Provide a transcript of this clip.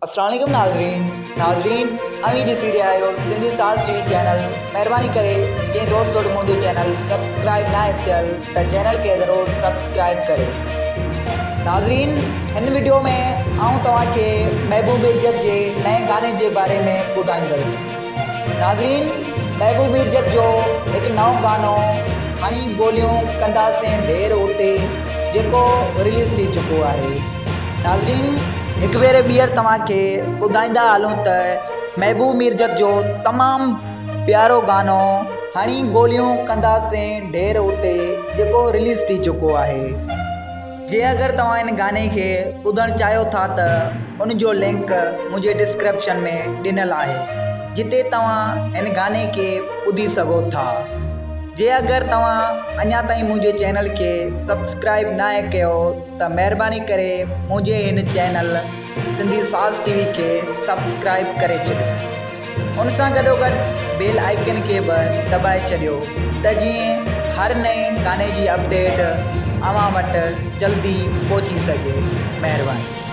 अस्सलाम वालेकुम नाज़रीन अमी ॾिसी रहिया आहियो सिंधी साज़ टीवी चैनल। महिरबानी करे कंहिं दोस्त वटि मुंहिंजो चैनल सब्सक्राइब न आहे थियल त चैनल खे ज़रूरु सब्सक्राइब करे। नाज़रीन हिन वीडियो में आऊं तव्हांखे महबूब इज़्ज़त जे नए गाने जे बारे में ॿुधाईंदुसि। नाज़रीन महबूब इज़्ज़त जो हिकु नओं गानो हणी गोलियूं कंदासीं ढेर उते जेको रिलीज़ थी चुको आहे। नाज़रीन हिकु भेरे ॿीहर तव्हांखे ॿुधाईंदा हलूं त महबूब इज़्ज़त जो तमामु प्यारो गानो हणी गोलियूं कंदासीं ढेर उते जेको रिलीज़ थी चुको आहे। जे अगरि तव्हां इन गाने खे ॿुधणु चाहियो था त उन जो लिंक मुंहिंजे डिस्क्रिप्शन में ॾिनल आहे जिते तव्हां इन गाने खे ॿुधी सघो था। जे अगरि तव्हां अञा ताईं मुंहिंजे चैनल खे सब्सक्राइब न आहे कयो त महिरबानी करे मुंहिंजे हिन चैनल सिंधी साज़ टीवी खे सब्सक्राइब करे छॾियो। उन सां गॾोगॾु बेल आइकन खे बि दॿाए छॾियो त जीअं हर नए गाने जी अपडेट अव्हां वटि जल्दी पहुची सघे। महिरबानी।